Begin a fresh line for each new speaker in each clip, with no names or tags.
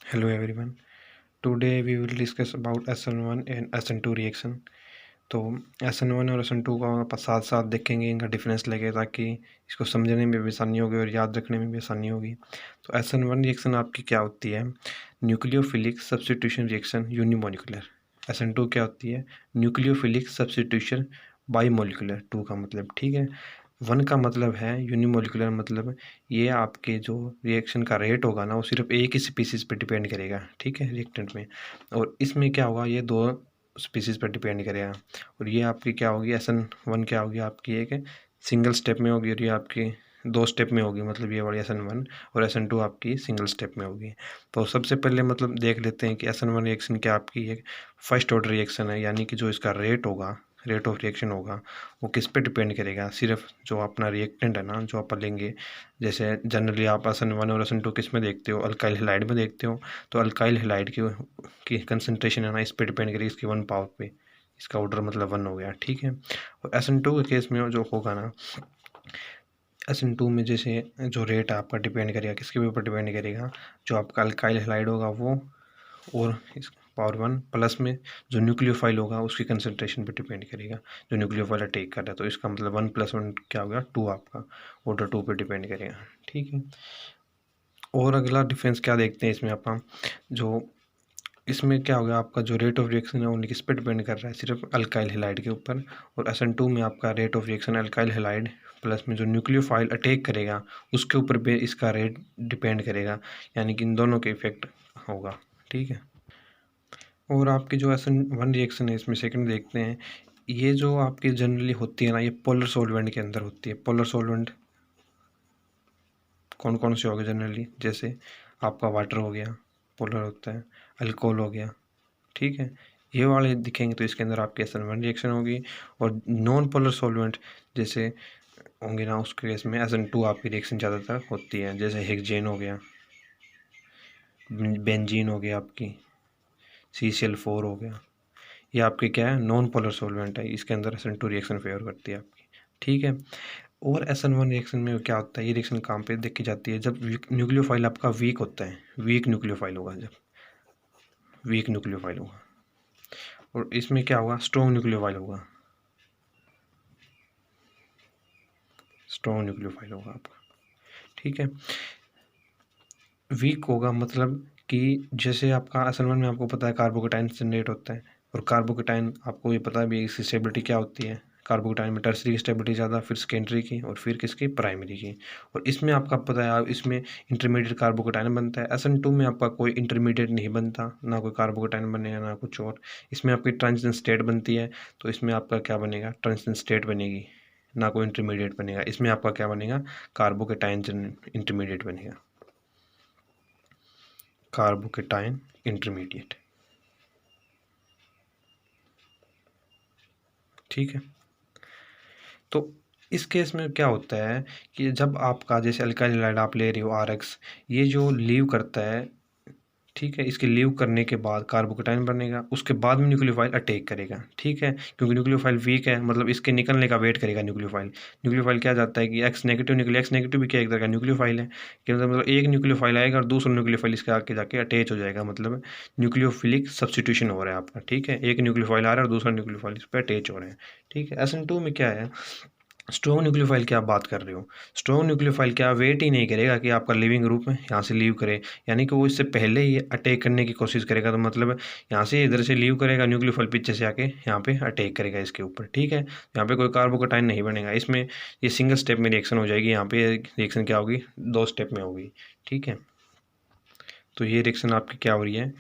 Hello everyone. Today we will discuss about SN1 and SN2 reaction. तो SN1 और SN2 को आप साथ साथ देखेंगे, इनका डिफरेंस लगे ताकि इसको समझने में भी आसानी होगी और याद रखने में भी आसानी होगी। तो SN1 रिएक्शन आपकी क्या होती है? Nucleophilic substitution reaction unimolecular. SN2 क्या होती है? Nucleophilic substitution bimolecular. 2 का मतलब, ठीक है। 1 का मतलब है यूनिमोलिकुलर, मतलब ये आपके जो रिएक्शन का रेट होगा ना, वो सिर्फ एक ही स्पीसीज पे डिपेंड करेगा, ठीक है, रिएक्टेंट में। और इसमें क्या होगा, ये 2 स्पीसीज पर डिपेंड करेगा। और ये आपकी क्या होगी, SN1 क्या होगी आपकी, एक सिंगल स्टेप में होगी और ये आपकी 2 स्टेप में होगी, मतलब ये वाली SN1। और SN2 आपकी सिंगल स्टेप में होगी। तो सबसे पहले मतलब देख लेते हैं कि SN1 रिएक्शन क्या आपकी एक फर्स्ट ऑर्डर रिएक्शन है, यानी कि जो इसका रेट होगा, रेट ऑफ रिएक्शन होगा, वो किस पे डिपेंड करेगा? सिर्फ जो अपना रिएक्टेंट है ना, जो आप लेंगे, जैसे जनरली आप SN1 और SN2 किस में देखते हो, अल्काइल हैलाइड में देखते हो। तो अल्काइल हैलाइड की कंसनट्रेशन है ना, इस पे डिपेंड करेगी, इसकी 1 पावर पे। इसका ऑर्डर मतलब 1 हो गया, ठीक है। और SN2 के केस में जो होगा ना, SN2 में जैसे जो रेट आपका डिपेंड करेगा, किसके ऊपर डिपेंड करेगा? जो आपका अल्काइल हैलाइड होगा वो, और इस पावर 1 प्लस में जो न्यूक्लियोफाइल होगा उसकी कंसनट्रेशन पे डिपेंड करेगा, जो न्यूक्लियोफाइल अटैक कर रहा है। तो इसका मतलब 1 + 1 क्या होगा, 2 आपका ऑर्डर 2 पे डिपेंड करेगा, ठीक है। और अगला डिफरेंस क्या देखते हैं इसमें आप, जो इसमें क्या होगा, आपका जो रेट ऑफ रिएक्शन है वो किस पे डिपेंड कर रहा है, सिर्फ अल्काइल हैलाइड के ऊपर। और SN2 में आपका rate of reaction alkyl halide plus में जो न्यूक्लियोफाइल अटैक करेगा उसके ऊपर भी इसका रेट डिपेंड करेगा, यानी कि इन दोनों के इफेक्ट होगा, ठीक है। और आपकी जो SN1 रिएक्शन है, इसमें सेकंड देखते हैं, ये जो आपकी जनरली होती है ना, ये पोलर सॉल्वेंट के अंदर होती है। पोलर सॉल्वेंट कौन कौन से हो गए जनरली, जैसे आपका वाटर हो गया, पोलर होता है, अल्कोहल हो गया, ठीक है। ये वाले दिखेंगे तो इसके अंदर आपकी SN1 रिएक्शन होगी। और नॉन पोलर सॉल्वेंट जैसे होंगे ना, उसके केस में SN2 आपकी रिएक्शन ज़्यादातर होती है, जैसे हेक्सेन हो गया, बेंजीन हो गया, आपकी CCl4 हो गया। ये आपके क्या है, नॉन पोलर सॉल्वेंट है, इसके अंदर SN2 रिएक्शन फेवर करती है आपकी, ठीक है। और SN1 रिएक्शन में क्या होता है, ये रिएक्शन कहाँ पे देखी जाती है, जब न्यूक्लियोफाइल आपका वीक होता है, वीक न्यूक्लियोफाइल होगा, जब वीक न्यूक्लियोफाइल होगा। और इसमें क्या होगा, स्ट्रॉन्ग न्यूक्लियोफाइल होगा, स्ट्रॉन्ग न्यूक्लियोफाइल होगा आपका, ठीक है। वीक होगा मतलब कि जैसे आपका SN1 में आपको पता है कार्बोकेटाइन जनरेट होता है, और कार्बोकेटाइन आपको ये पता है भी इसकी स्टेबिलिटी क्या होती है। कार्बोकेटाइन में टर्सरी की स्टेबिलिटी ज़्यादा, फिर सेकेंडरी की, और फिर किसकी, प्राइमरी की। और इसमें आपका पता है, आप इसमें इंटरमीडिएट कार्बोकेटाइन बनता है। SN2 में आपका कोई इंटरमीडिएट नहीं बनता, ना कोई कार्बोकेटाइन बनेगा ना कुछ और। इसमें आपकी ट्रांजिशन स्टेट बनती है, तो इसमें आपका क्या बनेगा, ट्रांजिशन स्टेट बनेगी, ना कोई इंटरमीडिएट बनेगा। इसमें आपका क्या बनेगा, कार्बोकेटाइन इंटरमीडिएट बनेगा, कार्बोकेटाइन इंटरमीडिएट, ठीक है। तो इस केस में क्या होता है कि जब आपका जैसे अल्काइल हैलाइड आप ले रहे हो RX, ये जो लीव करता है, ठीक है, इसके लीव करने के बाद कार्बोकेटाइन बनेगा, उसके बाद में न्यूक्लियोफाइल अटैक करेगा, ठीक है। क्योंकि न्यूक्लियोफाइल वीक है, मतलब इसके निकलने का वेट करेगा न्यूक्लियोफाइल। न्यूक्लियोफाइल क्या जाता है कि X नेगेटिव निकले, X नेगेटिव भी क्या एक तरह का न्यूक्लियोफाइल है, कि मतलब एक न्यूक्लियोफाइल आएगा और दूसरा न्यूक्लियोफाइल इसके आके जाके अटैच हो जाएगा, मतलब न्यूक्लियोफिलिक सब्स्टिट्यूशन हो रहा है आपका, ठीक है। एक न्यूक्लियोफाइल आ रहा है और दूसरा न्यूक्लियोफाइल इस पर अटैच हो रहे हैं, ठीक है। SN2 में क्या है, स्ट्रॉन्ग न्यूक्लियोफाइल की आप बात कर रहे हो। स्ट्रॉन्ग न्यूक्लियोफाइल क्या वेट ही नहीं करेगा कि आपका लिविंग ग्रुप है यहाँ से लीव करे, यानी कि वो इससे पहले ही अटैक करने की कोशिश करेगा। तो मतलब यहाँ से इधर से लीव करेगा, न्यूक्लियोफाइल पीछे से आके यहाँ पे अटैक करेगा इसके ऊपर, ठीक है। यहाँ पे कोई कार्बोकेटाइन नहीं बनेगा, इसमें ये सिंगल स्टेप में रिएक्शन हो जाएगी। यहाँ पे रिएक्शन क्या होगी, 2 स्टेप में होगी, ठीक है। तो ये रिएक्शन आपकी क्या हो रही है,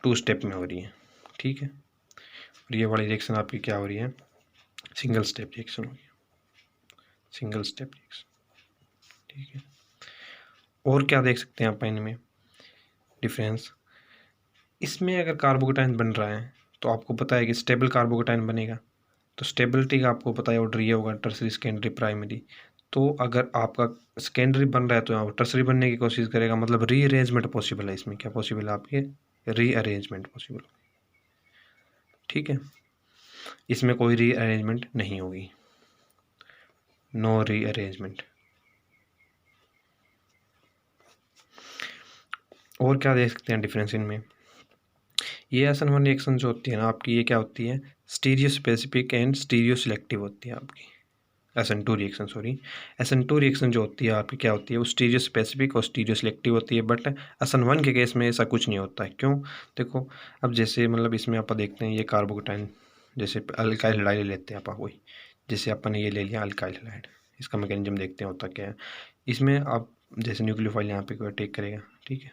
2 स्टेप में हो रही है, ठीक है। और ये वाली रिएक्शन आपकी क्या हो रही है, सिंगल स्टेप रिएक्शन हो रही है, सिंगल स्टेप रिएक्शन, ठीक है। और क्या देख सकते हैं आप इनमें डिफरेंस, इसमें अगर कार्बोकेटाइन बन रहा है तो आपको पता है कि स्टेबल कार्बोकेटाइन बनेगा। तो स्टेबिलिटी का आपको पता है ऑर्डर ये होगा, टर्सरी सेकेंडरी प्राइमरी। तो अगर आपका सेकेंडरी बन रहा है तो यहाँ टर्सरी बनने की कोशिश करेगा, मतलब रीअरेंजमेंट पॉसिबल है। इसमें क्या पॉसिबल है, आपके रीअरेंजमेंट पॉसिबल, ठीक है। इसमें कोई रीअरेंजमेंट नहीं होगी, नो रीअरेंजमेंट। और क्या देख सकते हैं डिफरेंस इनमें। ये SN1 रिएक्शन जो होती है ना आपकी, ये क्या होती है, stereo specific and stereo selective होती है आपकी। SN2 reaction, sorry, SN2 reaction जो होती है आपकी क्या होती है, वो स्टीरियो स्पेसिफिक और स्टीरियो सिलेक्टिव होती है। बट SN1 के केस में ऐसा कुछ नहीं होता है। क्यों? देखो, अब जैसे मतलब इसमें आप देखते हैं ये कार्बोकेटाइन, जैसे अल्काइल हैलाइड ले लेते हैं आप कोई, जैसे अपन ने ये ले लिया अल्काइल हैलाइड, इसका मैकेनिज्म देखते हैं होता क्या है। इसमें आप जैसे न्यूक्लियोफाइल यहाँ पे कोई अटैक करेगा, ठीक है।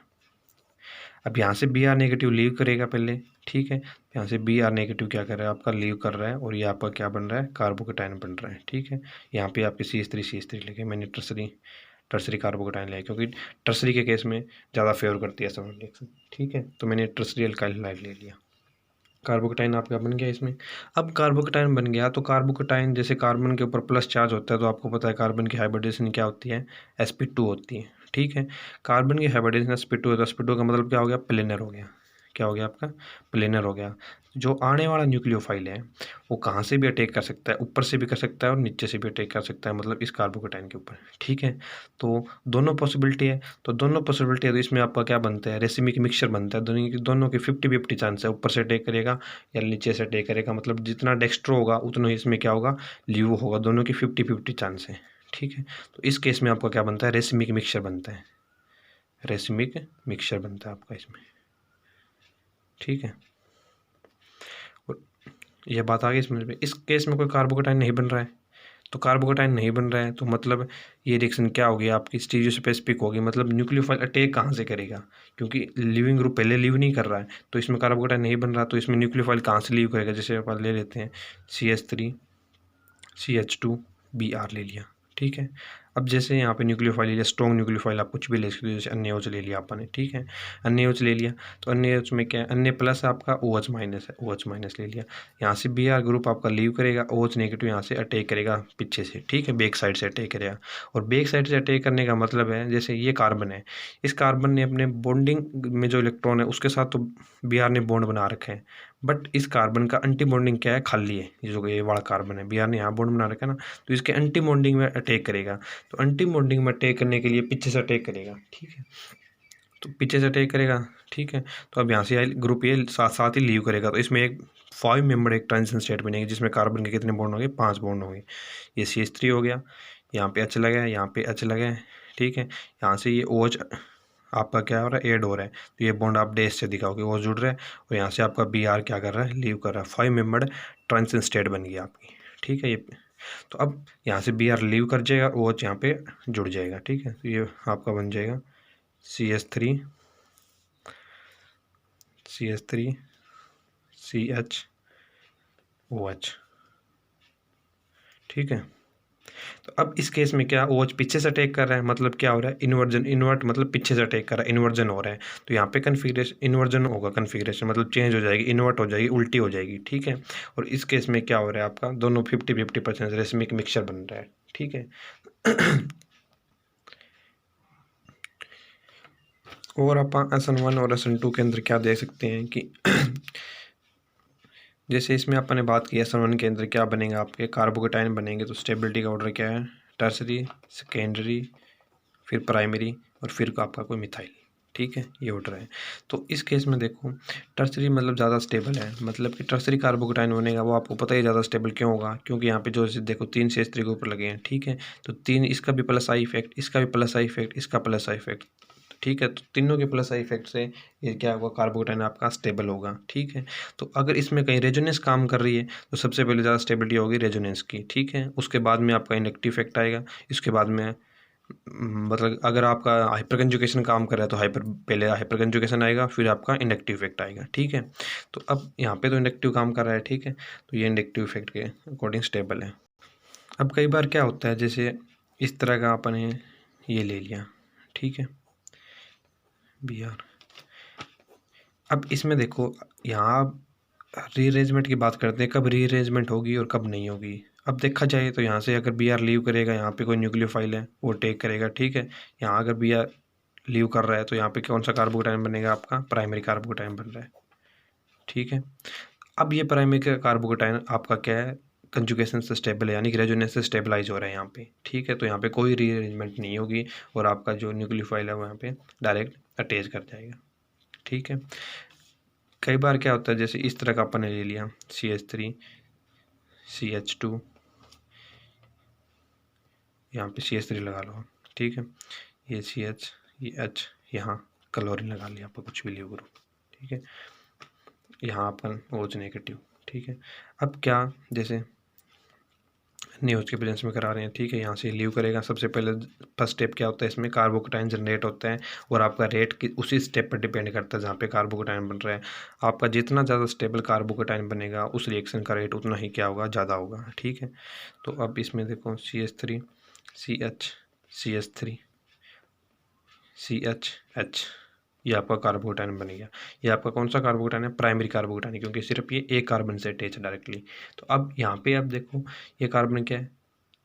अब यहाँ से Br नेगेटिव लीव करेगा पहले, ठीक है। यहाँ से Br नेगेटिव क्या कर रहा है आपका, लीव कर रहा है, और ये आपका क्या बन रहा है, कार्बोकेटाइन बन रहा है, ठीक है। यहाँ पे आपके CH3 लेके मैंने टर्सरी कार्बोकेटाइन लिया, क्योंकि टर्सरी के केस में ज़्यादा फेवर करती है SN1 रिएक्शन, ठीक है। तो मैंने टर्सरी अल्काइल हैलाइड ले लिया, कार्बोकेटाइन आपका बन गया इसमें। अब कार्बोकेटाइन बन गया तो कार्बोकेटाइन जैसे कार्बन के ऊपर प्लस चार्ज होता है, तो आपको पता है कार्बन की हाइब्रिडेशन क्या होती है, sp2 होती है, ठीक है। कार्बन की हाइब्रिडेशन sp2 है, तो sp2 का मतलब क्या हो गया, प्लेनर हो गया। क्या हो गया आपका, प्लेनर हो गया। जो आने वाला न्यूक्लियोफाइल है वो कहाँ से भी अटैक कर सकता है, ऊपर से भी कर सकता है और नीचे से भी अटैक कर सकता है, मतलब इस कार्बोकेटाइन के ऊपर, ठीक है। तो दोनों पॉसिबिलिटी है, तो दोनों पॉसिबिलिटी है, तो इसमें आपका क्या बनता है, रेसिमिक मिक्सचर बनता है। दोनों की 50-50 चांस है, ऊपर से अटैक करेगा या नीचे से अटैक करेगा, मतलब जितना डेक्स्ट्रो होगा उतना ही इसमें क्या होगा, ल्यू होगा। दोनों की 50-50 चांस है, ठीक है। तो इस केस में आपका क्या बनता है, रेसिमिक मिक्सचर बनता है, रेसिमिक मिक्सचर बनता है आपका इसमें, ठीक है। और यह बात आ गई समझ में। इस केस में कोई कार्बोकेटाइन नहीं बन रहा है, तो कार्बोकेटाइन नहीं बन रहा है तो मतलब ये रिएक्शन क्या होगी आपकी, स्टीरियो स्पेसिफिक होगी। मतलब न्यूक्लियोफाइल अटैक कहाँ से करेगा, क्योंकि लिविंग ग्रुप पहले लीव नहीं कर रहा है, तो इसमें कार्बोकेटाइन नहीं बन रहा, तो इसमें न्यूक्लियोफाइल कहाँ से लीव करेगा। जैसे अपन ले लेते हैं CH3 CH2 Br ले लिया, ठीक है। अब जैसे यहाँ पे न्यूक्लियोफाइल ले लिया, स्ट्रॉन्ग न्यूक्लियोफाइल आप कुछ भी ले सकते हो, जैसे NaOH ले लिया अपन ने, ठीक है। NaOH ले लिया, तो NaOH में क्या है, Na प्लस आपका OH माइनस है, OH माइनस ले लिया। यहाँ से Br ग्रुप आपका लीव करेगा, OH नेगेटिव यहाँ से अटैक करेगा पीछे से, ठीक है, बैक साइड से अटैक करेगा। और बैक साइड से अटैक करने का मतलब है, जैसे ये कार्बन है, इस कार्बन ने अपने बॉन्डिंग में जो इलेक्ट्रॉन है उसके साथ तो Br ने बॉन्ड बना रखे हैं, बट इस कार्बन का एंटी बॉन्डिंग क्या है, खाली है। ये जो ये वाला कार्बन है, Br ने यहाँ बॉन्ड बना रखा है ना, तो इसके एंटी बॉन्डिंग में अटैक करेगा। तो एंटी बॉन्डिंग में अटैक करने के लिए पीछे से अटैक करेगा, ठीक है। तो पीछे से अटैक करेगा, ठीक है। तो अब यहाँ से ग्रुप ये साथ साथ ही लीव करेगा, तो इसमें एक 5 मेंबर एक ट्रांजिशन स्टेट बनेगी, जिसमें कार्बन के कितने बॉन्ड होंगे, 5 बॉन्ड होंगे। ये CH3 हो गया, यहाँ पे H लगा है, यहाँ पे H लगा है, ठीक है। यहाँ से ये OH आपका क्या हो रहा है, ऐड हो रहा है, तो ये बॉन्ड आप डैश से दिखाओगे, वो जुड़ रहा है, और यहाँ से आपका Br क्या कर रहा है, लीव कर रहा है। 5 मेंबर्ड ट्रांजिशन स्टेट बन गई आपकी, ठीक है। ये तो अब यहाँ से Br लीव कर जाएगा, OH यहाँ पे जुड़ जाएगा, ठीक है। तो ये आपका बन जाएगा CH3 CHOH, ठीक है। तो अब इस केस में क्या, OH पीछे से अटैक कर रहा है, मतलब क्या हो रहा है, इन्वर्जन, इन्वर्ट मतलब पीछे से अटैक कर रहा है, इन्वर्जन हो रहा है। तो यहाँ पे कन्फिग्रेशन इन्वर्जन होगा, कन्फिग्रेशन मतलब चेंज हो जाएगी, इन्वर्ट हो जाएगी, उल्टी हो जाएगी, ठीक है। और इस केस में क्या हो रहा है आपका, दोनों 50-50% रेसिमिक मिक्सचर बन रहा है, ठीक है। और आप SN1 और SN2 के अंदर क्या देख सकते हैं कि जैसे इसमें अपन ने बात की SN1 के अंदर क्या बनेगा, आपके कार्बोकेटाइन बनेंगे, तो स्टेबिलिटी का ऑर्डर क्या है, टर्सरी, सेकेंडरी, फिर प्राइमरी, और फिर आपका कोई मिथाइल, ठीक है, ये ऑर्डर है। तो इस केस में देखो, टर्सरी मतलब ज़्यादा स्टेबल है, मतलब कि टर्सरी कार्बोकेटाइन बनेगा, वो आपको पता ही ज़्यादा स्टेबल क्यों होगा, क्योंकि यहाँ पे जो देखो 3 CH3 के ऊपर लगे हैं, ठीक है। तो 3, इसका भी प्लस आई इफेक्ट, इसका भी प्लस आई इफेक्ट, इसका प्लस आई इफेक्ट, ठीक है। तो तीनों के प्लस आई इफेक्ट से ये क्या होगा, कार्बोकेटाइन आपका स्टेबल होगा, ठीक है। तो अगर इसमें कहीं रेजोनेंस काम कर रही है, तो सबसे पहले ज़्यादा स्टेबिलिटी होगी रेजोनेंस की, ठीक है। उसके बाद में आपका इंडक्टिव इफेक्ट आएगा, इसके बाद में मतलब अगर आपका हाइपर कंजुगेशन काम कर रहा है तो पहले हाइपर कंजुगेशन आएगा, फिर आपका इंडक्टिव इफेक्ट आएगा, ठीक है। तो अब यहाँ पे तो इंडक्टिव काम कर रहा है, ठीक है। तो ये इंडक्टिव इफेक्ट के अकॉर्डिंग स्टेबल है। अब कई बार क्या होता है, जैसे इस तरह का आपने ये ले लिया, ठीक है, Br। अब इसमें देखो, यहाँ रीअरेंजमेंट की बात करते हैं, कब रीअरेंजमेंट होगी और कब नहीं होगी। अब देखा जाए तो यहाँ से अगर Br लीव करेगा, यहाँ पे कोई न्यूक्लियोफाइल है वो टेक करेगा, ठीक है। यहाँ अगर Br लीव कर रहा है तो यहाँ पे कौन सा कार्बोकेटाइन बनेगा, आपका प्राइमरी कार्बोकेटाइन बन रहा है, ठीक है। अब ये प्राइमरी कार्बोकेटाइन आपका क्या है, कंजुगेशन से स्टेबल है, यानी कि रेजोनेंस से स्टेबलाइज हो रहा है यहाँ पे, ठीक है। तो यहाँ पे कोई रीअरेंजमेंट नहीं होगी, और आपका जो न्यूक्लियोफाइल है वो यहाँ पे डायरेक्ट अटैच कर जाएगा। ठीक है, कई बार क्या होता है, जैसे इस तरह का अपन ने ले लिया CH3 CH2, यहाँ पे CH3 लगा लो। ठीक है, ये CH ये H, यहाँ क्लोरीन लगा लिया, आपको कुछ भी लीव ग्रुप। ठीक है, यहाँ अपन OH नेगेटिव। ठीक है, अब क्या, जैसे न्यूज के प्रेजेंस में करा रहे हैं। ठीक है, यहाँ से लीव करेगा। सबसे पहले फर्स्ट स्टेप क्या होता है, इसमें कार्बोकेटाइन जनरेट होता है और आपका रेट उसी स्टेप पर डिपेंड करता है जहाँ पे कार्बोकेटाइन बन रहा है। आपका जितना ज़्यादा स्टेबल कार्बोकेटाइन बनेगा उस रिएक्शन का रेट उतना ही क्या होगा, ज़्यादा होगा। ठीक है, तो अब इसमें देखो CH3 CH CH3 CHH, ये आपका कार्बोकेटाइन बन गया। ये आपका कौन सा कार्बोकेटाइन है, प्राइमरी कार्बोकेटाइन, क्योंकि सिर्फ ये एक कार्बन से अटैच है डायरेक्टली। तो अब यहाँ पे आप देखो, ये कार्बन क्या है,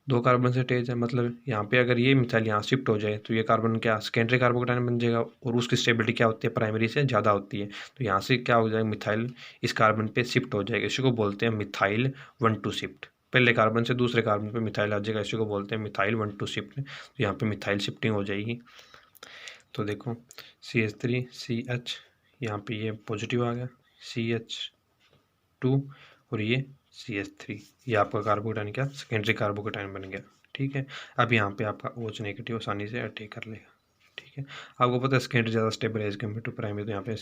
2 कार्बन से अटैच है। मतलब यहाँ पे अगर ये मिसाइल यहाँ शिफ्ट हो जाए तो ये कार्बन क्या सेकेंडरी कार्बोकेटाइन बन जाएगा और उसकी स्टेबिलिटी क्या होती है, प्राइमरी से ज़्यादा होती है। तो यहाँ से क्या हो जाएगा, मिथाइल इस कार्बन पे शिफ्ट हो जाएगा। इसी को बोलते हैं मिथाइल 1,2 शिफ्ट। पहले कार्बन से दूसरे कार्बन पे मिथाइल आ जाएगा, इसी को बोलते हैं मिथाइल 1,2 शिफ्ट। तो यहाँ पे मिथाइल शिफ्टिंग हो जाएगी। तो देखो CH3 CH, यहाँ पे ये पॉजिटिव आ गया, CH2 और ये CH3, ये आपका कार्बोकेटाइन क्या सेकेंडरी कार्बोकेटाइन बन गया। ठीक है, अब यहाँ पे आपका OH नेगेटिव आसानी से अटैक कर लेगा। ठीक है, आपको पता है सेकेंडरी ज़्यादा स्टेबल है एज कम्पेयर टू प्राइमरी, तो यहाँ पे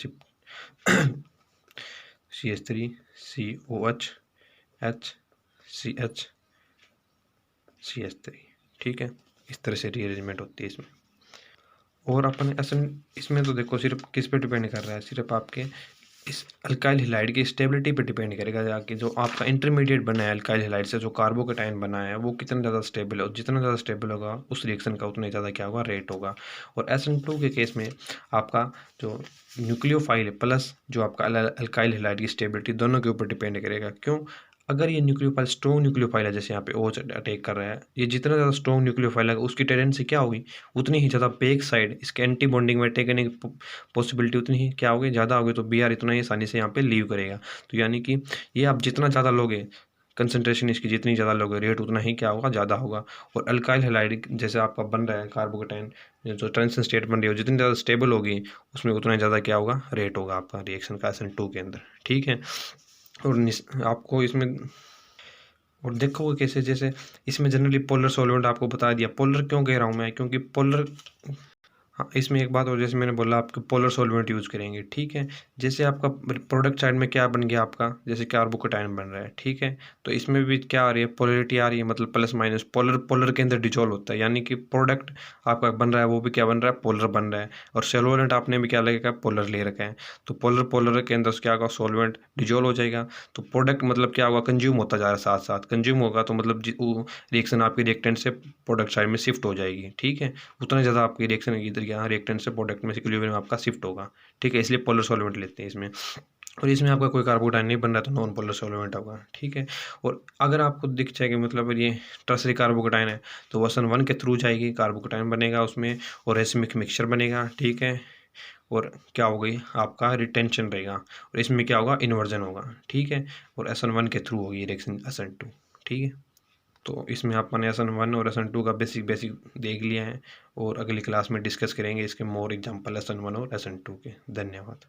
CH3 COH H CH CH3। ठीक है, इस तरह से रीअरेंजमेंट होती है इसमें। और अपन असल इसमें तो देखो सिर्फ किस पे डिपेंड कर रहा है, सिर्फ आपके इस अल्काइल हैलाइड की स्टेबिलिटी पे डिपेंड करेगा, जाके जो आपका इंटरमीडिएट बना है अल्काइल हैलाइड से, जो कार्बोकेटाइन बना है वो कितना ज़्यादा स्टेबल है, और जितना ज़्यादा स्टेबल होगा उस रिएक्शन का उतना ज़्यादा क्या होगा, रेट होगा। और SN2 के केस में आपका जो न्यूक्लियोफाइल है प्लस जो आपका अल्काइल हैलाइड की स्टेबिलिटी दोनों के ऊपर डिपेंड करेगा। क्यों, अगर ये न्यूक्लियोफाइल स्ट्रॉन्ग न्यूक्लियोफाइल है, जैसे यहाँ पे OH अटैक कर रहा है, ये जितना ज़्यादा स्ट्रॉन्ग न्यूक्लियोफाइल है उसकी टेंडेंसी क्या होगी, उतनी ही ज़्यादा बैक साइड इसके एंटी बॉन्डिंग में अटैक करने की पॉसिबिलिटी उतनी ही क्या होगी, ज़्यादा होगी। तो BR इतना ही आसानी से यहाँ पे लीव करेगा। तो यानी कि ये आप जितना ज़्यादा लोगे, कंसनट्रेशन इसकी जितनी ज़्यादा लोगे, रेट उतना ही क्या होगा, ज़्यादा होगा। और अल्काइल हैलाइड जैसे आपका बन रहा है कार्बोकेटाइन, जो ट्रांजिशन स्टेट बन रही है जितनी ज़्यादा स्टेबल होगी उसमें उतना ज़्यादा क्या होगा, रेट होगा आपका रिएक्शन का SN2 के अंदर। ठीक है, और आपको इसमें और देखोगे कैसे, जैसे इसमें जनरली पोलर सॉल्वेंट आपको बता दिया। पोलर क्यों कह रहा हूँ मैं, क्योंकि पोलर, हाँ इसमें एक बात और, जैसे मैंने बोला आपके पोलर सॉल्वेंट यूज़ करेंगे। ठीक है, जैसे आपका प्रोडक्ट साइड में क्या बन गया आपका, जैसे कार्बोकेटाइन बन रहा है। ठीक है, तो इसमें भी क्या आ रही है, पोलरिटी आ रही है, मतलब प्लस माइनस, पोलर पोलर के अंदर डिजोल्व होता है, यानी कि प्रोडक्ट आपका बन रहा है वो भी क्या बन रहा है, पोलर बन रहा है। और सॉल्वेंट आपने भी क्या लगेगा, पोलर ले रखा है। तो पोलर पोलर के अंदर क्या होगा, सॉल्वेंट डिजोल्व हो जाएगा। तो प्रोडक्ट मतलब क्या होगा, कंज्यूम होता जा रहा है, साथ साथ कंज्यूम होगा, तो मतलब रिएक्शन आपकी रिएक्टेंट से प्रोडक्ट साइड में शिफ्ट हो जाएगी। ठीक है, उतना ज़्यादा आपकी रिएक्शन इधर यहाँ रिएक्टेंट से प्रोडक्ट में इक्विलिब्रियम आपका शिफ्ट होगा। ठीक है, इसलिए पोलर सॉल्वेंट लेते हैं इसमें। और इसमें आपका कोई कार्बोकेटाइन नहीं बन रहा तो नॉन पोलर सॉल्वेंट होगा। ठीक है, और अगर आपको दिख जाए कि मतलब ये टर्सरी कार्बोकेटाइन है तो वो SN1 के थ्रू जाएगी, कार्बोकेटाइन बनेगा उसमें और रेसिमिक मिक्सचर बनेगा। ठीक है, और क्या हो गई आपका रिटेंशन रहेगा, और इसमें क्या होगा, इन्वर्जन होगा। ठीक है, और SN1 के थ्रू होगी रिएक्शन SN2। ठीक है, तो इसमें आपने SN1 और SN2 का बेसिक देख लिया है, और अगली क्लास में डिस्कस करेंगे इसके मोर एग्जांपल SN1 और SN2 के। धन्यवाद।